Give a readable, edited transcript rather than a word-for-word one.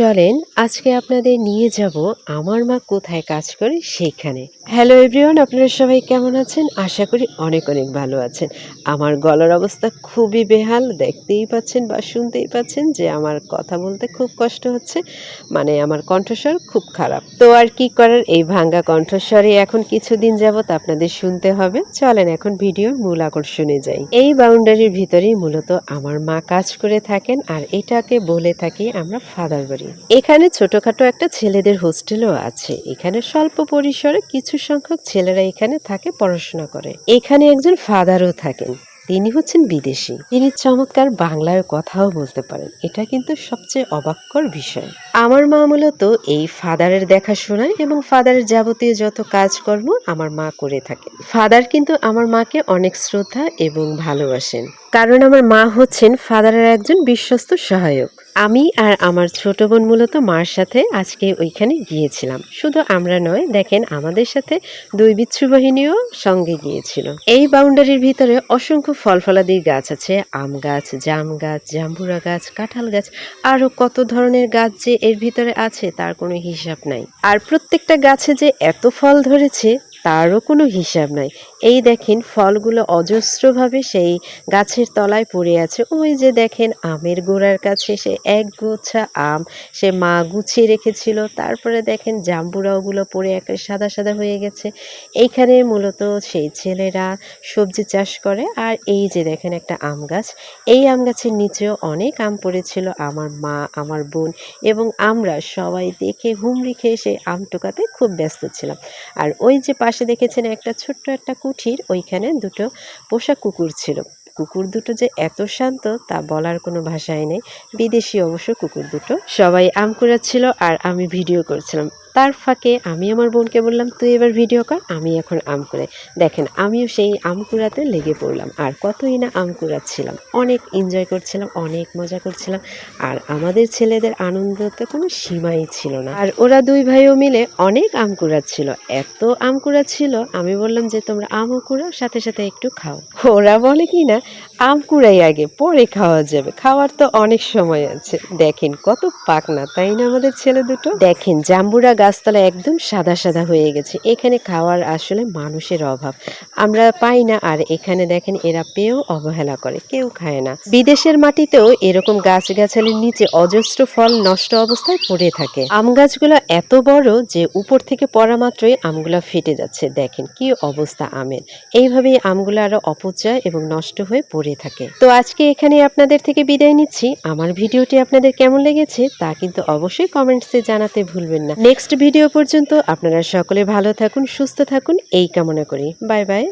চলেন আজকে আপনাদের নিয়ে যাব আমার মা কোথায় কাজ করে সেইখানে। হ্যালো এভরিওয়ান, আপনারা সবাই কেমন আছেন? আশা করি অনেক অনেক ভালো আছেন। আমার গলার অবস্থা খুবই বেহাল, দেখতেই পাচ্ছেন বা শুনতেই পাচ্ছেন যে আমার কথা বলতে খুব কষ্ট হচ্ছে, মানে আমার কণ্ঠস্বর খুব খারাপ। তো আর কি করার, এই ভাঙ্গা কণ্ঠস্বরে এখন কিছুদিন যাবত আপনাদের শুনতে হবে। চলেন এখন ভিডিওর মূল আকর্ষণে যাই। এই বাউন্ডারির ভিতরেই মূলত আমার মা কাজ করে থাকেন, আর এটাকে বলে থাকি আমরা ফাদার বাড়ি। এখানে ছোটখাটো একটা ছেলেদের হোস্টেলও আছে। এখানে স্বল্প পরিসরে কিছু সংখ্যক ছেলেরা এখানে থাকে, পড়াশোনা করে। এখানে একজন ফাদারও থাকেন, তিনি হচ্ছেন বিদেশি। তিনি চমৎকার বাংলায় কথাও বলতে পারেন, এটা কিন্তু সবচেয়ে অবাককর বিষয়। আমার মা মূলত এই ফাদারের দেখাশোনায় এবং ফাদারের যাবতীয় যত কাজকর্ম আমার মা করে থাকে। ফাদার কিন্তু আমার মাকে অনেক শ্রদ্ধা এবং ভালোবাসেন, কারণ আমার মা হচ্ছেন ফাদারের একজন বিশ্বস্ত সহায়ক। আমি আর আমার ছোট বোন মূলত মার সাথে আজকে ওইখানে গিয়েছিলাম। শুধু আমরা নয়, দেখেন আমাদের সাথে দুই বিচ্ছু বাহিনীও সঙ্গে গিয়েছিল। এই বাউন্ডারির ভিতরে অসংখ্য ফল ফলাদির গাছ আছে, আম গাছ, জাম গাছ, জাম্বুরা গাছ, কাঁঠাল গাছ, আরো কত ধরনের গাছ যে এর ভিতরে আছে তার কোনো হিসাব নাই। আর প্রত্যেকটা গাছে যে এত ফল ধরেছে তারও কোনো হিসাব নাই। এই দেখেন ফলগুলো অজস্রভাবে সেই গাছের তলায় পড়ে আছে। ওই যে দেখেন আমের গোড়ার কাছে সে এক গোছা আম সে মা গুছিয়ে রেখেছিল। তারপরে দেখেন জাম্বুরাগুলো পড়ে একে সাদা সাদা হয়ে গেছে। এইখানে মূলত সেই ছেলেরা সবজি চাষ করে। আর এই যে দেখেন একটা আম গাছ, এই আম গাছের নিচেও অনেক আম পড়েছিল। আমার মা, আমার বোন এবং আমরা সবাই দেখে হুমড়ি খেয়ে সেই আম টোকাতে খুব ব্যস্ত ছিলাম। আর ওই যে পাশে দেখেছেন একটা ছোট্ট একটা কুঠির, ওইখানে দুটো পোষা কুকুর ছিল। কুকুর দুটো যে এত শান্ত তা বলার কোনো ভাষাই নেই। বিদেশি অবশ্য কুকুর দুটো। সবাই আম কুড়াচ্ছিল আর আমি ভিডিও করছিলাম। তার ফাঁকে আমি আমার বোনকে বললাম, তুই এবার ভিডিও কর, আমি এখন আম কুড়াই। দেখেন আমিও সেই আম কুড়াতে লেগে পড়লাম। আর কতই না আম কুড়াচ্ছিলাম, অনেক এনজয় করছিলাম, অনেক মজা করছিলাম। আর আমাদের ছেলেদের আনন্দতে কোনো সীমাই ছিল না। আর ওরা দুই ভাইও মিলে অনেক আম কুড়াচ্ছিল, এত আম কুড়াচ্ছিল। আমি বললাম যে তোমরা আমও কুড়াও, সাথে সাথে একটু খাও। ওরা বলে কি না, আম কুড়াই আগে, পরে খাওয়া যাবে, খাওয়ার তো অনেক সময় আছে। দেখেন কত পাকনা, তাই না আমাদের ছেলে দুটো? দেখেন জাম্বুরা গাছতলা একদম সাদা সাদা হয়ে গেছে। এখানে খাওয়ার আসলে মানুষের অভাব, আমরা পাই না। আর এখানে দেখেন এরা পেয়েও অবহেলা করে, কেউ খায় না। বিদেশের মাটিতেও এরকম গাছগাছালির নিচে অজস্র ফল নষ্ট অবস্থায় পড়ে থাকে। আম গাছগুলো এত বড় যে উপর থেকে পড়া মাত্রই আমগুলা ফেটে যাচ্ছে। দেখেন কি অবস্থা আমের। এইভাবেই আমগুলো আরো অপচয় এবং নষ্ট হয়ে পড়ে থাকে। তো আজকে এখানে আপনাদের থেকে বিদায় নিচ্ছি। আমার ভিডিওটি আপনাদের কেমন লেগেছে তা কিন্তু অবশ্যই কমেন্টসে জানাতে ভুলবেন না। নেক্সট ভিডিও পর্যন্ত আপনারা সকলে ভালো থাকুন, সুস্থ থাকুন, এই কামনা করি। Bye bye.